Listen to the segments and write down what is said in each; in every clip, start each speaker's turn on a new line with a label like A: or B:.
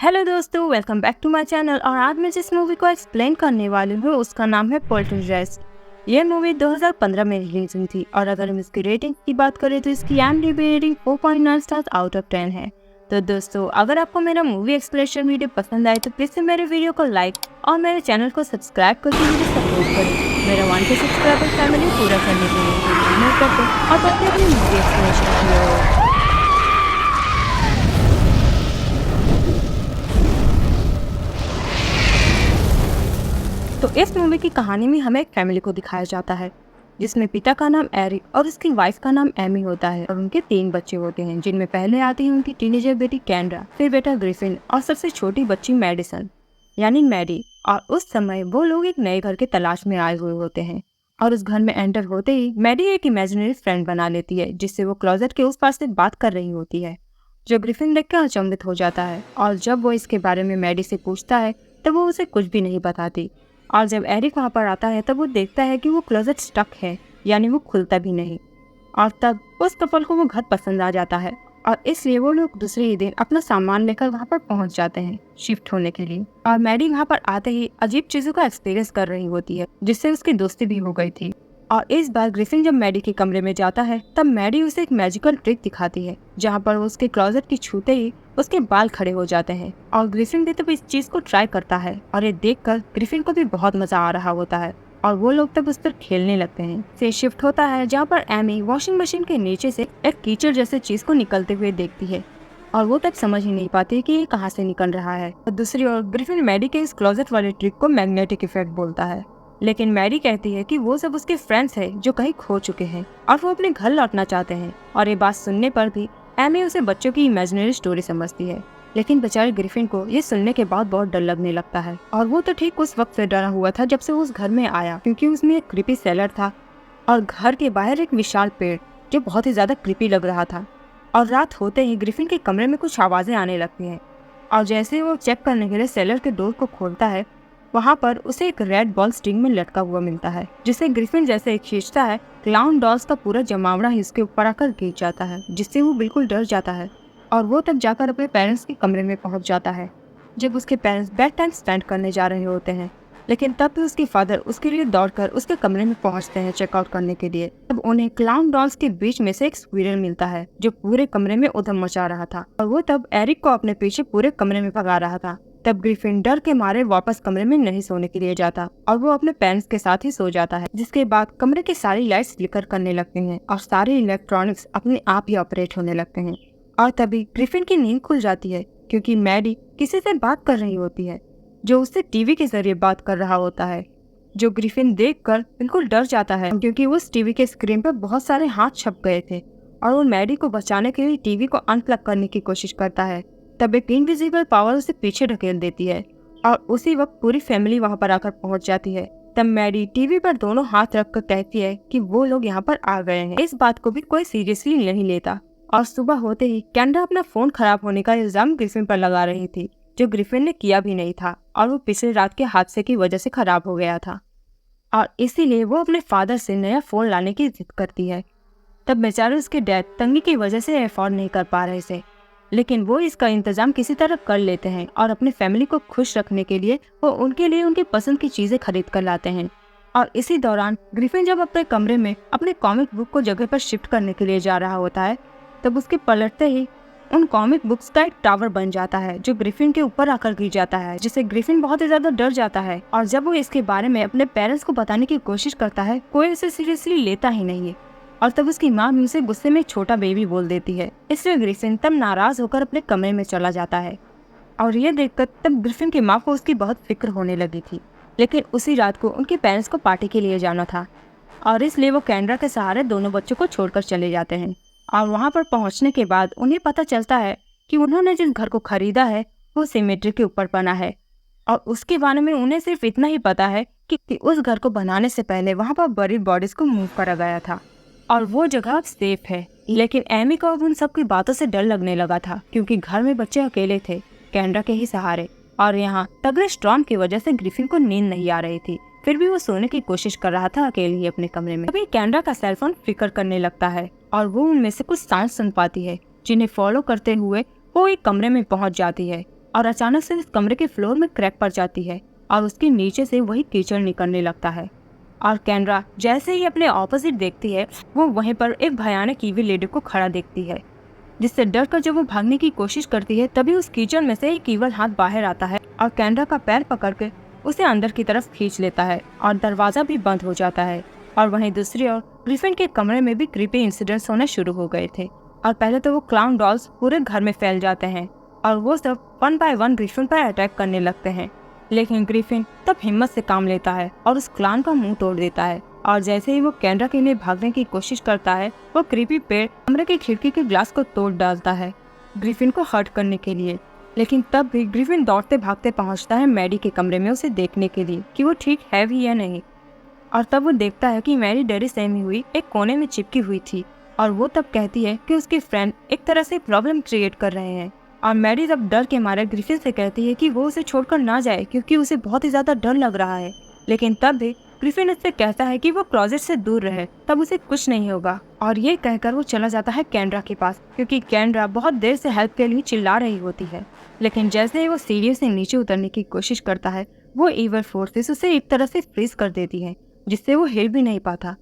A: Hello दोस्तों, welcome back to my channel. और आज मैं जिस मूवी को एक्सप्लेन करने वाली हूँ उसका नाम है पोल्टरजेस्ट। ये मूवी 2015 में रिलीज हुई थी और अगर हम इसकी रेटिंग की बात करें तो इसकी IMDb rating 4.9 stars out of 10 है। तो दोस्तों, अगर आपको मेरा मूवी एक्सप्लेनेशन वीडियो पसंद आए तो प्लीज से मेरे वीडियो को लाइक और मेरे चैनल को सब्सक्राइब करके मुझे सपोर्ट करें। मेरा 1K सब्सक्राइबर फैमिली पूरा करने के लिए और बढ़ते अपनी मूवी एक्सप्लेनेशन की ओर। तो इस मूवी की कहानी में हमें एक फैमिली को दिखाया जाता है जिसमें पिता का नाम एरिक और उसकी वाइफ का नाम एमी होता है और उनके 3 बच्चे होते हैं, जिनमें पहले आती है उनकी टीनेजर बेटी कैंड्रा, फिर बेटा ग्रिफिन और सबसे छोटी बच्ची मैडिसन यानी मैडी। और उस समय वो लोग एक नए घर के तलाश में आए हुए होते हैं और उस घर में एंटर होते ही मैडी एक इमेजिनरी फ्रेंड बना लेती है जिससे वो क्लोजेट के उस पार से बात कर रही होती है, जो ग्रिफिन देखकर अचंभित हो जाता है। और जब वो इसके बारे में मैडी से पूछता है तब वो उसे कुछ भी नहीं बताती। और जब एरिक वहाँ पर आता है तब वो देखता है कि वो क्लोजेट स्टक है, यानी वो खुलता भी नहीं। और तब उस कपल को वो घर पसंद आ जाता है और इसलिए वो लोग दूसरे ही दिन अपना सामान लेकर वहाँ पर पहुँच जाते हैं शिफ्ट होने के लिए। और मैडी वहाँ पर आते ही अजीब चीजों का एक्सपीरियंस कर रही होती है जिससे उसकी दोस्ती भी हो गई थी। और इस बार ग्रिफिन जब मैडी के कमरे में जाता है तब मैडी उसे एक मैजिकल ट्रिक दिखाती है जहाँ पर वो उसके क्लोजेट की छूते ही उसके बाल खड़े हो जाते हैं। और ग्रिफिन भी तब इस चीज को ट्राई करता है और ये देखकर ग्रिफिन को भी बहुत मजा आ रहा होता है और वो लोग तब उस पर खेलने लगते हैं। फिर शिफ्ट होता है जहाँ पर एमी वॉशिंग मशीन के नीचे से एक कीचड़ जैसे चीज को निकलते हुए देखती है और वो तब समझ ही नहीं पाती कि ये कहाँ से निकल रहा है। और दूसरी ओर ग्रिफिन मैडी के इस क्लोजेट वाले ट्रिक को मैग्नेटिक इफेक्ट बोलता है, लेकिन मैडी कहती है कि वो सब उसके फ्रेंड्स हैं जो कहीं खो चुके हैं और वो अपने घर लौटना चाहते हैं। और ये बात सुनने पर भी एमी उसे बच्चों की इमेजिनरी स्टोरी समझती है, लेकिन बेचारे ग्रिफिन को ये सुनने के बाद बहुत डर लगने लगता है। और वो तो ठीक उस वक्त से डरा हुआ था जब से वो उस घर में आया, क्योंकि उसमें एक क्रीपी सेलर था और घर के बाहर एक विशाल पेड़ जो बहुत ही ज्यादा क्रीपी लग रहा था। और रात होते ही ग्रिफिन के कमरे में कुछ आवाजें आने लगती हैं और जैसे वो चेक करने के लिए सेलर के डोर को खोलता है वहाँ पर उसे एक रेड बॉल स्ट्रिंग में लटका हुआ मिलता है, जिसे ग्रिफिन जैसे खींचता है क्लाउन डॉल्स का पूरा जमावड़ा ही उसके ऊपर आकर गिर जाता है, जिससे वो बिल्कुल डर जाता है। और वो तब जाकर अपने पेरेंट्स के कमरे में पहुँच जाता है जब उसके पेरेंट्स बेड टाइम स्पेंड करने जा रहे होते हैं, लेकिन तब भी उसके फादर उसके लिए दौड़कर उसके कमरे में पहुँचते हैं चेकआउट करने के लिए। तब उन्हें क्लाउन डॉल्स के बीच में से एक स्क्विरल मिलता है जो पूरे कमरे में उधम मचा रहा था और वो तब एरिक को अपने पीछे पूरे कमरे में भगा रहा था। तब ग्रिफिन डर के मारे वापस कमरे में नहीं सोने के लिए जाता और वो अपने पेरेंट्स के साथ ही सो जाता है, जिसके बाद कमरे की सारी लाइट्स फ्लिकर करने लगती हैं और सारे इलेक्ट्रॉनिक्स अपने आप ही ऑपरेट होने लगते हैं। और तभी ग्रिफिन की नींद खुल जाती है क्योंकि मैडी किसी से बात कर रही होती है जो उससे टीवी के जरिए बात कर रहा होता है, जो ग्रिफिन देखकर बिल्कुल डर जाता है क्योंकि उस टीवी के स्क्रीन पर बहुत सारे हाथ छप गए थे और वो मैडी को बचाने के लिए टीवी को अनप्लग करने की कोशिश करता है। तब एक इनविजिबल पावर उसे पीछे ढकेल देती है और उसी वक्त पूरी फैमिली वहां पर आकर पहुंच जाती है। तब मैडी टीवी पर दोनों हाथ रखकर कहती है कि वो लोग यहाँ पर आ गए हैं। इस बात को भी कोई सीरियसली नहीं लेता और सुबह होते ही कैंड्रा अपना फोन खराब होने का इल्जाम ग्रिफिन पर लगा रही थी, जो ग्रिफिन ने किया भी नहीं था और वो पिछले रात के हादसे की वजह से खराब हो गया था और इसीलिए वो अपने फादर से नया फोन लाने की जिद करती है। तब बेचारे उसके डैड तंगी की वजह से अफोर्ड नहीं कर पा रहे थे, लेकिन वो इसका इंतजाम किसी तरह कर लेते हैं और अपने फैमिली को खुश रखने के लिए वो उनके लिए उनकी पसंद की चीजें खरीद कर लाते हैं। और इसी दौरान ग्रिफिन जब अपने कमरे में अपने कॉमिक बुक को जगह पर शिफ्ट करने के लिए जा रहा होता है तब उसके पलटते ही उन कॉमिक बुक्स का एक टावर बन जाता है जो ग्रिफिन के ऊपर आकर गिर जाता है, जिससे ग्रिफिन बहुत ही ज्यादा डर जाता है। और जब वो इसके बारे में अपने पेरेंट्स को बताने की कोशिश करता है कोई उसे सीरियसली लेता ही नहीं है और तब उसकी माँ भी उसे गुस्से में छोटा बेबी बोल देती है। इसलिए ग्रिफिन तब नाराज होकर अपने कमरे में चला जाता है और ये देखकर तब ग्रिफिन की माँ को उसकी बहुत फिक्र होने लगी थी, लेकिन उसी रात को उनके पेरेंट्स को पार्टी के लिए जाना था और इसलिए वो कैंड्रा के सहारे दोनों बच्चों को छोड़कर चले जाते हैं। और वहाँ पर पहुँचने के बाद उन्हें पता चलता है कि उन्होंने जिस घर को खरीदा है वो सिमेट्री के ऊपर बना है और उसके बारे में उन्हें सिर्फ इतना ही पता है कि उस घर को बनाने से पहले वहाँ पर बड़ी बॉडीज को मूव करा गया था और वो जगह अब सेफ है। लेकिन एमी को अब उन सब की बातों से डर लगने लगा था क्योंकि घर में बच्चे अकेले थे कैंड्रा के ही सहारे और यहाँ तगड़े स्टॉर्म की वजह से ग्रिफिन को नींद नहीं आ रही थी, फिर भी वो सोने की कोशिश कर रहा था अकेले ही अपने कमरे में। अभी कैंड्रा का सेलफोन फ्लिकर करने लगता है और वो उनमें से कुछ साउंड सुन पाती है जिन्हें फॉलो करते हुए वो एक कमरे में पहुंच जाती है और अचानक से उस कमरे के फ्लोर में क्रैक पड़ जाती है और उसके नीचे से वही कीचड़ निकलने लगता है। और कैनरा जैसे ही अपने ऑपोजिट देखती है, वो वहीं पर एक भयानक ईविल लेडी को खड़ा देखती है, जिससे डर कर जब वो भागने की कोशिश करती है तभी उस कीचड़ में से एक ईवल हाथ बाहर आता है और कैनरा का पैर पकड़ के उसे अंदर की तरफ खींच लेता है और दरवाजा भी बंद हो जाता है। और वहीं दूसरी ओर ग्रिफिन के कमरे में भी क्रीपी इंसिडेंट्स होने शुरू हो गए थे और पहले तो वो क्लाउन डॉल्स पूरे घर में फैल जाते हैं और वो सब 1 बाय 1 ग्रिफिन पर अटैक करने लगते हैं। लेकिन ग्रिफिन तब हिम्मत से काम लेता है और उस क्लाउन का मुंह तोड़ देता है। और जैसे ही वो कैनरा के लिए भागने की कोशिश करता है, वो क्रीपी पेड़ कमरे की खिड़की के ग्लास को तोड़ डालता है ग्रिफिन को हर्ट करने के लिए। लेकिन तब भी ग्रिफिन दौड़ते भागते पहुंचता है मैडी के कमरे में उसे देखने के लिए कि वो ठीक है भी या नहीं। और तब वो देखता है कि मैडी डरी सहमी हुई एक कोने में चिपकी हुई थी और वो तब कहती है कि उसके फ्रेंड एक तरह से प्रॉब्लम क्रिएट कर रहे हैं। और मैडी तब डर के मारे ग्रिफिन से कहती है कि वो उसे छोड़कर ना जाए क्योंकि उसे बहुत ही ज्यादा डर लग रहा है। लेकिन तब भी ग्रिफिन उससे कहता है कि वो क्लोजेट से दूर रहे, तब उसे कुछ नहीं होगा। और ये कहकर वो चला जाता है कैनरा के पास क्योंकि कैनरा बहुत देर से हेल्प के लिए चिल्ला रही होती है। लेकिन जैसे ही वो सीढ़ियों से नीचे उतरने की कोशिश करता है, वो ईवल फोर्सेस उसे एक तरह से फ्रीज कर देती है जिससे वो हिल भी नहीं पाता।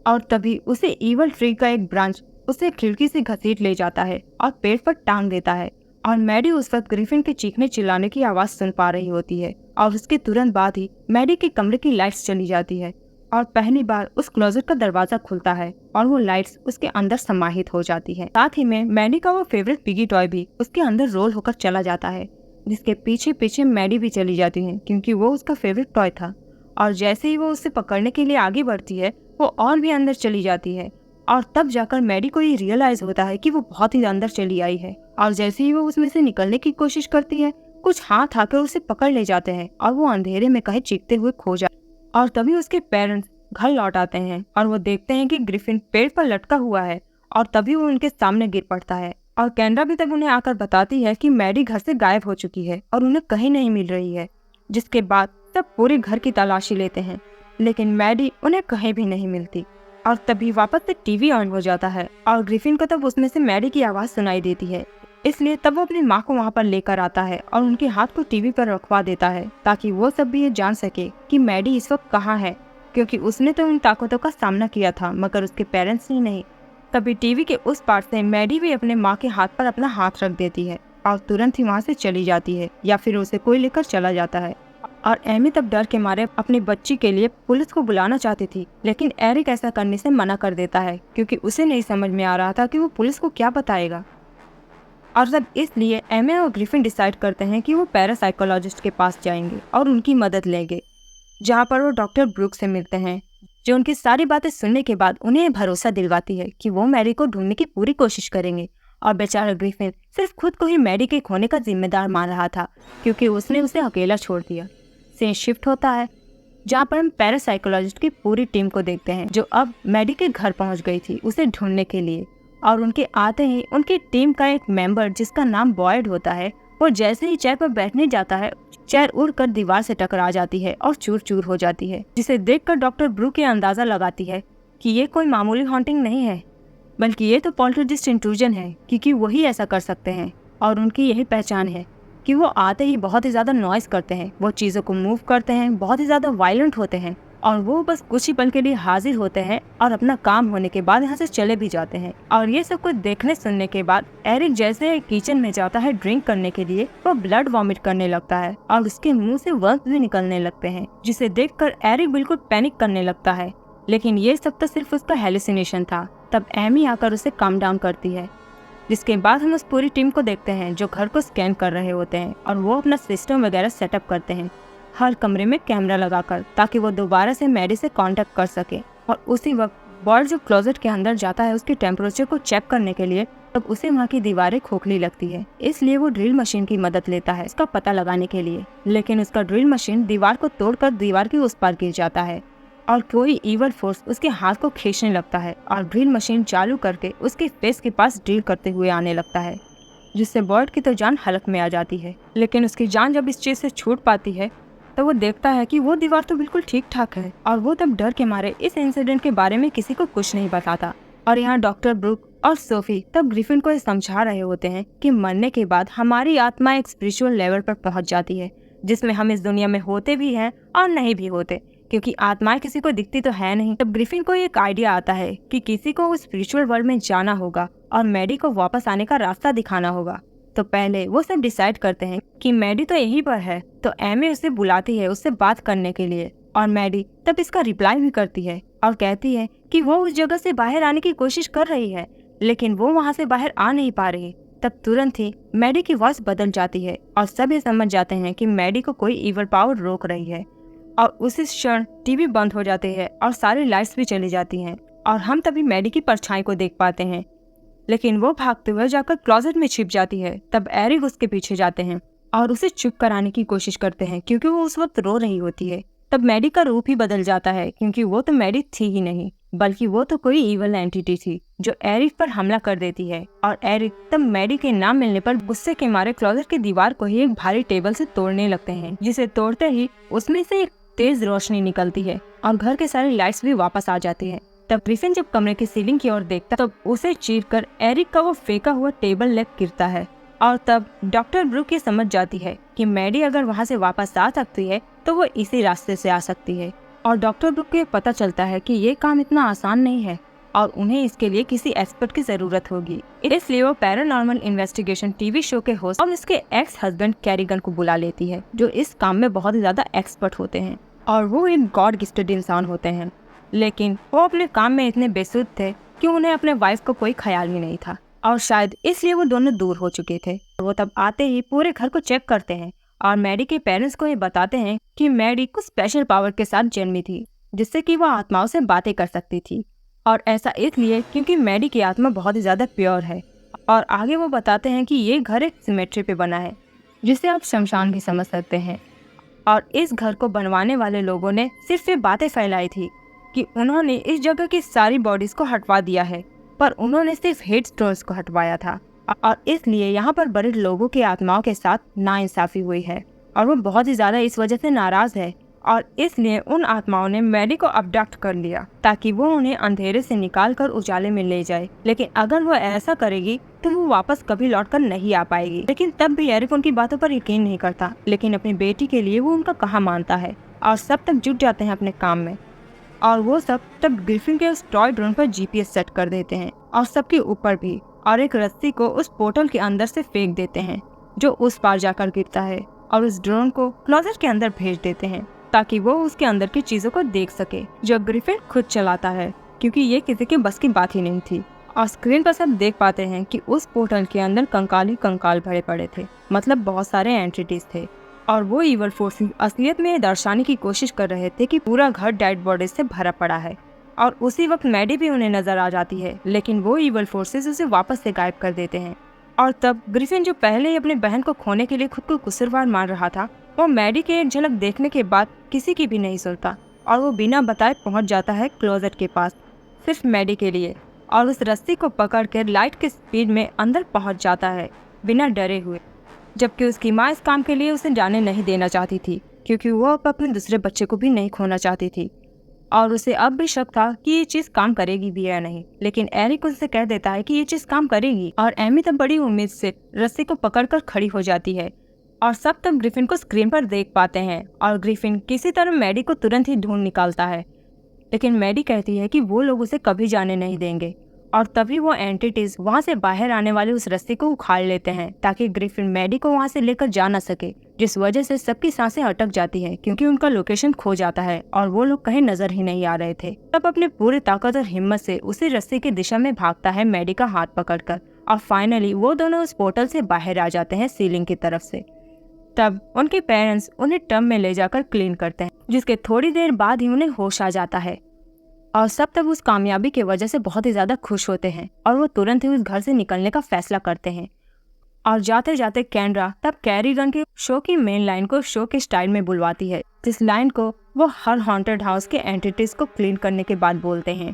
A: और तभी उसे ईवल ट्री का एक ब्रांच उसे खिड़की से घसीट ले जाता है और पेड़ पर टांग देता है। और मैडी उस वक्त ग्रिफिन के चीखने चिल्लाने की आवाज सुन पा रही होती है और उसके तुरंत बाद ही मैडी के कमरे की लाइट्स चली जाती है और पहली बार उस क्लोजेट का दरवाजा खुलता है और वो लाइट्स उसके अंदर समाहित हो जाती है। साथ ही में मैडी का वो फेवरेट पिगी टॉय भी उसके अंदर रोल होकर चला जाता है, जिसके पीछे पीछे मैडी भी चली जाती है क्योंकि वो उसका फेवरेट टॉय था। और जैसे ही वो उसे पकड़ने के लिए आगे बढ़ती है, वो और भी अंदर चली जाती है और तब जाकर मैडी को ये रियलाइज होता है कि वो बहुत ही अंदर चली आई है। और जैसे ही वो उसमें से निकलने की कोशिश करती है, कुछ हाथ आकर उसे पकड़ ले जाते हैं और वो अंधेरे में कहीं चीखते हुए खो जाते। और तभी उसके पेरेंट्स घर लौट आते हैं और वो देखते हैं कि ग्रिफिन पेड़ पर लटका हुआ है और तभी वो उनके सामने गिर पड़ता है। और कैनरा भी तब उन्हें आकर बताती है कि मैडी घर से गायब हो चुकी है और उन्हें कहीं नहीं मिल रही है। जिसके बाद सब पूरे घर की तलाशी लेते हैं, लेकिन मैडी उन्हें कहीं भी नहीं मिलती। और तभी वापस से टीवी ऑन हो जाता है और ग्रिफिन को तब उसमें से मैडी की आवाज सुनाई देती है। इसलिए तब वो अपनी माँ को वहाँ पर लेकर आता है और उनके हाथ को टीवी पर रखवा देता है ताकि वो सब भी ये जान सके कि मैडी इस वक्त कहाँ है, क्योंकि उसने तो उन ताकतों का सामना किया था मगर उसके पेरेंट्स ने नहीं। तभी टीवी के उस पार से मैडी भी अपने माँ के हाथ पर अपना हाथ रख देती है और तुरंत ही वहाँ से चली जाती है या फिर उसे कोई लेकर चला जाता है। और एमी तब डर के मारे अपनी बच्ची के लिए पुलिस को बुलाना चाहती थी, लेकिन एरिक ऐसा करने से मना कर देता है क्योंकि उसे नहीं समझ में आ रहा था कि वो पुलिस को क्या बताएगा। और तब इसलिए एमी और ग्रिफिन डिसाइड करते हैं कि वो पैरासाइकोलॉजिस्ट के पास जाएंगे और उनकी मदद लेंगे, जहाँ पर वो डॉक्टर ब्रूक से मिलते हैं, जो उनकी सारी बातें सुनने के बाद उन्हें भरोसा दिलवाती है कि वो मैरी को ढूंढने की पूरी कोशिश करेंगे। और बेचारा ग्रिफिन सिर्फ खुद को ही मैडी के खोने का जिम्मेदार मान रहा था क्योंकि उसने उसे अकेला छोड़ दिया। सीन शिफ्ट होता है जहाँ पर हम पैरासाइकोलॉजिस्ट की पूरी टीम को देखते हैं जो अब मैडी के घर पहुँच गई थी उसे ढूंढने के लिए। और उनके आते ही उनकी टीम का एक मेंबर जिसका नाम बॉयड होता है, वो जैसे ही चेयर पर बैठने जाता है, चेयर उड़कर दीवार से टकरा जाती है और चूर चूर हो जाती है, जिसे देखकर डॉक्टर ब्रूक ये अंदाजा लगाती है कि ये कोई मामूली हॉन्टिंग नहीं है, बल्कि ये तो पोल्टरजिस्ट इंट्रूजन है, क्योंकि वही ऐसा कर सकते हैं। और उनकी यही पहचान है कि वो आते ही बहुत ही ज़्यादा नॉइस करते हैं, वो चीज़ों को मूव करते हैं, बहुत ही ज़्यादा वायलेंट होते हैं और वो बस कुछ ही पल के लिए हाजिर होते हैं और अपना काम होने के बाद यहाँ से चले भी जाते हैं। और ये सब कुछ देखने सुनने के बाद एरिक जैसे किचन में जाता है ड्रिंक करने के लिए, वो ब्लड वॉमिट करने लगता है और उसके मुंह से वर्म्स भी निकलने लगते हैं, जिसे देखकर एरिक बिल्कुल पैनिक करने लगता है। लेकिन ये सब तो सिर्फ उसका हेलुसिनेशन था। तब एमी आकर उसे काम डाउन करती है, जिसके बाद हम उस पूरी टीम को देखते हैं जो घर को स्कैन कर रहे होते हैं और वो अपना सिस्टम वगैरह सेटअप करते हैं हर कमरे में कैमरा लगाकर, ताकि वो दोबारा से मैडी से कांटेक्ट कर सके। और उसी वक्त बॉयड जो क्लोजेट के अंदर जाता है उसके टेम्परेचर को चेक करने के लिए, तब उसे वहाँ की दीवारें खोखली लगती है, इसलिए वो ड्रिल मशीन की मदद लेता है इसका पता लगाने के लिए। लेकिन उसका ड्रिल मशीन दीवार को तोड़कर दीवार के उस पार गिर जाता है और कोई ईवल फोर्स उसके हाथ को खींचने लगता है और ड्रिल मशीन चालू करके उसके फेस के पास ड्रिल करते हुए आने लगता है, जिससे बॉयड की तो जान हलक में आ जाती है। लेकिन उसकी जान जब इस चीज से छूट पाती है तो वो देखता है कि वो दीवार तो बिल्कुल ठीक ठाक है और वो तब डर के मारे इस इंसिडेंट के बारे में किसी को कुछ नहीं बताता। और यहाँ डॉक्टर ब्रूक और सोफी तब ग्रिफिन को ये समझा रहे होते हैं कि मरने के बाद हमारी आत्मा एक स्पिरिचुअल लेवल पर पहुंच जाती है, जिसमें हम इस दुनिया में होते भी हैं और नहीं भी होते, क्योंकि आत्माएं किसी को दिखती तो है नहीं। तब ग्रिफिन को एक आइडिया आता है कि किसी को उस स्पिरिचुअल वर्ल्ड में जाना होगा और मैडी को वापस आने का रास्ता दिखाना होगा। तो पहले वो सब डिसाइड करते हैं कि मैडी तो यहीं पर है, तो एमी उसे बुलाती है उससे बात करने के लिए, और मैडी तब इसका रिप्लाई भी करती है और कहती है कि वो उस जगह से बाहर आने की कोशिश कर रही है, लेकिन वो वहाँ से बाहर आ नहीं पा रही। तब तुरंत ही मैडी की वॉइस बदल जाती है और सब ये समझ जाते हैं कि मैडी को कोई इवल पावर रोक रही है, और उसी क्षण टीवी बंद हो जाते हैं और सारी लाइट्स भी चली जाती हैं, और हम तभी मैडी की परछाई को देख पाते हैं, लेकिन वो भागते हुए जाकर क्लोजेट में छिप जाती है। तब एरिक उसके पीछे जाते हैं और उसे चुप कराने की कोशिश करते हैं क्योंकि वो उस वक्त रो रही होती है। तब मैडी का रूप ही बदल जाता है क्योंकि वो तो मैडी थी ही नहीं, बल्कि वो तो कोई इवल एंटिटी थी जो एरिक पर हमला कर देती है। और एरिक तब मैडी के ना मिलने पर गुस्से के मारे क्लोजेट की दीवार को ही एक भारी टेबल से तोड़ने लगते हैं, जिसे तोड़ते ही उसमें से एक तेज रोशनी निकलती है और घर के सारे लाइट्स भी वापस आ जाती है। तब ग्रिफिन जब कमरे की सीलिंग की ओर देखता तब उसे चीरकर एरिक का वो फेंका हुआ टेबल लेग गिरता है, और तब डॉक्टर ब्रूक ये समझ जाती है कि मैडी अगर वहाँ से वापस आ सकती है तो वो इसी रास्ते से आ सकती है। और डॉक्टर ब्रूक को ये पता चलता है कि ये काम इतना आसान नहीं है और उन्हें इसके लिए किसी एक्सपर्ट की जरूरत होगी। इसलिए वो पैरानॉर्मल इन्वेस्टिगेशन टीवी शो के होस्ट और उसके एक्स हस्बैंड कैरिगन को बुला लेती है, जो इस काम में बहुत ही ज्यादा एक्सपर्ट होते हैं और वो एक गॉड गिफ्टेड इंसान होते हैं, लेकिन वो अपने काम में इतने बेसुध थे कि उन्हें अपने वाइफ को कोई ख्याल ही नहीं था, और शायद इसलिए वो दोनों दूर हो चुके थे। वो तब आते ही पूरे घर को चेक करते हैं और मैडी के पेरेंट्स को ये बताते हैं कि मैडी कुछ स्पेशल पावर के साथ जन्मी थी, जिससे कि वो आत्माओं से बातें कर सकती थी, और ऐसा इसलिए क्योंकि मैडी की आत्मा बहुत ही ज्यादा प्योर है। और आगे वो बताते हैं कि ये घर एक सिमेट्री पे बना है, जिसे आप शमशान भी समझ सकते हैं, और इस घर को बनवाने वाले लोगों ने सिर्फ ये बातें फैलाई थी कि उन्होंने इस जगह की सारी बॉडीज को हटवा दिया है, पर उन्होंने सिर्फ हेड स्टोन्स को हटवाया था, और इसलिए यहाँ पर बड़े लोगों की आत्माओं के साथ नाइंसाफी हुई है, और वो बहुत ही ज्यादा इस वजह से नाराज है, और इसलिए उन आत्माओं ने मैडी को अबडक्ट कर लिया ताकि वो उन्हें अंधेरे से निकाल कर उजाले में ले जाए। लेकिन अगर वो ऐसा करेगी तो वो वापस कभी लौटकर नहीं आ पाएगी। लेकिन तब भी एरिक उनकी बातों पर यकीन नहीं करता, लेकिन अपनी बेटी के लिए वो उनका कहा मानता है, और सब तक जुट जाते हैं अपने काम में। और वो सब तब ग्रिफिन के उस टॉय ड्रोन पर जीपीएस सेट कर देते हैं और सबके ऊपर भी, और एक रस्सी को उस पोर्टल के अंदर से फेंक देते हैं जो उस पार जाकर गिरता है, और उस ड्रोन को क्लोजेट के अंदर भेज देते हैं ताकि वो उसके अंदर की चीजों को देख सके, जो ग्रिफिन खुद चलाता है क्योंकि ये किसी के बस की बात ही नहीं थी। और स्क्रीन पर सब देख पाते हैं कि उस पोर्टल के अंदर कंकाल ही कंकाल भरे पड़े थे, मतलब बहुत सारे एंटिटीज थे, और वो इवल फोर्सेस असलियत में दर्शाने की कोशिश कर रहे थे कि पूरा घर डेड बॉडीज से भरा पड़ा है। और उसी वक्त मैडी भी उन्हें नजर आ जाती है, लेकिन वो इवल फोर्सेस उसे वापस से गायब कर देते हैं। और तब ग्रिफिन, जो पहले ही अपनी बहन को खोने के लिए खुद को कुसुरवार मान रहा था, वो मैडी के एक झलक देखने के बाद किसी की भी नहीं सुनता, और वो बिना बताए पहुंच जाता है क्लोजेट के पास सिर्फ मैडी के लिए, और उस रस्सी को पकड़ कर लाइट की स्पीड में अंदर पहुंच जाता है बिना डरे हुए। जबकि उसकी माँ इस काम के लिए उसे जाने नहीं देना चाहती थी क्योंकि वो अब अपने दूसरे बच्चे को भी नहीं खोना चाहती थी, और उसे अब भी शक था कि ये चीज काम करेगी भी या नहीं। लेकिन एरिक उससे कह देता है कि ये चीज काम करेगी, और एमी तब बड़ी उम्मीद से रस्सी को पकड़कर खड़ी हो जाती है, और सब तब ग्रिफिन को स्क्रीन पर देख पाते हैं, और ग्रिफिन किसी तरह मैडी को तुरंत ही ढूंढ निकालता है। लेकिन मैडी कहती है कि वो लोग उसे कभी जाने नहीं देंगे, और तभी वो एंटिटीज वहाँ से बाहर आने वाले उस रस्सी को उखाड़ लेते हैं ताकि ग्रिफिन मैडी को वहाँ से लेकर जा न सके, जिस वजह से सबकी सांसें अटक जाती है क्योंकि उनका लोकेशन खो जाता है और वो लोग कहीं नजर ही नहीं आ रहे थे। तब अपने पूरी ताकत और हिम्मत से उसी रस्सी की दिशा में भागता है मैडी का हाथ पकड़कर, और फाइनली वो दोनों उस पोर्टल से बाहर आ जाते हैं सीलिंग की तरफ से। तब उनके पेरेंट्स उन्हें टब में ले जाकर क्लीन करते हैं, जिसके थोड़ी देर बाद ही उन्हें होश आ जाता है, और सब तब उस कामयाबी की वजह से बहुत ही ज्यादा खुश होते हैं, और वो तुरंत ही उस घर से निकलने का फैसला करते हैं। और जाते जाते कैंड्रा तब कैरीगन के शो की मेन लाइन को शो के स्टाइल में बुलवाती है, जिस लाइन को वो हर हॉन्टेड हाउस के एंटिटीज को क्लीन करने के बाद बोलते हैं।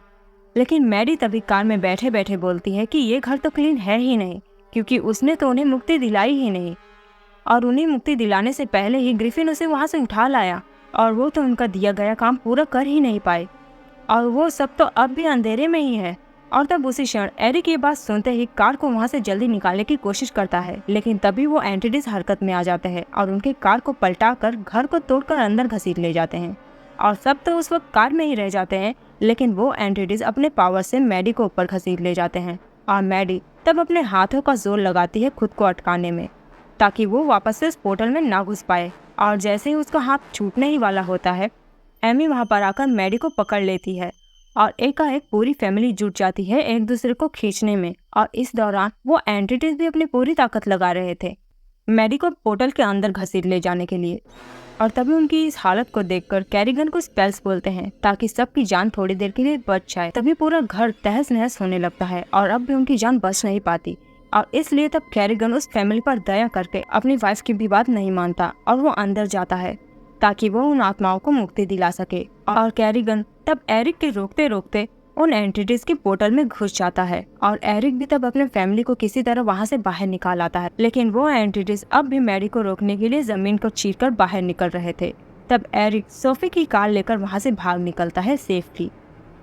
A: लेकिन मैडी तभी कार में बैठे बैठे बोलती है कि ये घर तो क्लीन है ही नहीं, क्योंकि उसने तो उन्हें मुक्ति दिलाई ही नहीं, और उन्हें मुक्ति दिलाने से पहले ही ग्रिफिन उसे वहाँ से उठा लाया, और वो तो उनका दिया गया काम पूरा कर ही नहीं पाए, और वो सब तो अब भी अंधेरे में ही है। और तब उसी क्षण एरिक ये बात सुनते ही कार को वहाँ से जल्दी निकालने की कोशिश करता है, लेकिन तभी वो एंटिटीज हरकत में आ जाते हैं और उनके कार को पलटाकर घर को तोड़कर अंदर घसीट ले जाते हैं। और सब तो उस वक्त कार में ही रह जाते हैं, लेकिन वो एंटिटीज अपने पावर से मैडी को ऊपर घसीट ले जाते हैं और मैडी तब अपने हाथों का जोर लगाती है खुद को अटकाने में, ताकि वो वापस से उस पोर्टल में ना घुस पाए। और जैसे ही उसका हाथ छूटने ही वाला होता है, एमी वहाँ पर आकर मैडी को पकड़ लेती है और एकाएक पूरी फैमिली जुट जाती है एक दूसरे को खींचने में। और इस दौरान वो एंटिटीज भी अपनी पूरी ताकत लगा रहे थे मैडी को पोर्टल के अंदर घसीट ले जाने के लिए। और तभी उनकी इस हालत को देखकर कैरिगन को स्पेल्स बोलते हैं ताकि सबकी जान थोड़ी देर के लिए बच जाए। तभी पूरा घर तहस नहस होने लगता है और अब भी उनकी जान बच नहीं पाती। और इसलिए तब कैरिगन उस फैमिली पर दया करके अपनी वाइफ की भी बात नहीं मानता और वो अंदर जाता है ताकि वो उन आत्माओं को मुक्ति दिला सके। और कैरिगन तब एरिक के रोकते रोकते उन एंटिटीज के पोर्टल में घुस जाता है और एरिक भी तब अपने फैमिली को किसी तरह वहाँ से बाहर निकाल आता है। लेकिन वो एंटिटीज अब भी मैडी को रोकने के लिए जमीन को चीरकर बाहर निकल रहे थे। तब एरिक सोफी की कार लेकर वहाँ से भाग निकलता है सेफली।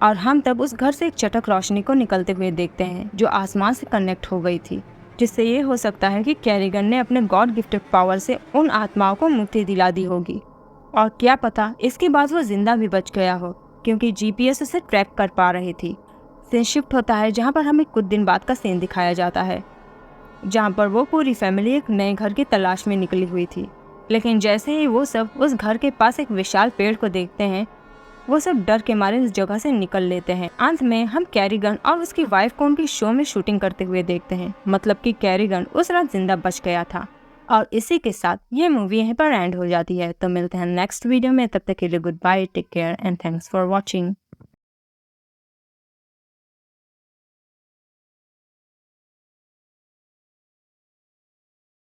A: और हम तब उस घर से एक चटक रोशनी को निकलते हुए देखते हैं जो आसमान से कनेक्ट हो गई थी, जिससे ये हो सकता है कि कैरिगन ने अपने गॉड गिफ्टेड पावर से उन आत्माओं को मुक्ति दिला दी होगी। और क्या पता इसके बाद वो जिंदा भी बच गया हो, क्योंकि जीपीएस उसे ट्रैक कर पा रही थी। सीन शिफ्ट होता है जहाँ पर हमें कुछ दिन बाद का सीन दिखाया जाता है, जहाँ पर वो पूरी फैमिली एक नए घर की तलाश में निकली हुई थी। लेकिन जैसे ही वो सब उस घर के पास एक विशाल पेड़ को देखते हैं, वो सब डर के मारे उस जगह से निकल लेते हैं। अंत में हम कैरिगन और उसकी वाइफ को उनकी शो में शूटिंग करते हुए देखते हैं, मतलब कि कैरिगन उस रात जिंदा बच गया था। और इसी के साथ ये मूवी यहीं पर एंड हो जाती है। तो मिलते हैं नेक्स्ट वीडियो में, तब तक के लिए goodbye, take care and thanks for watching.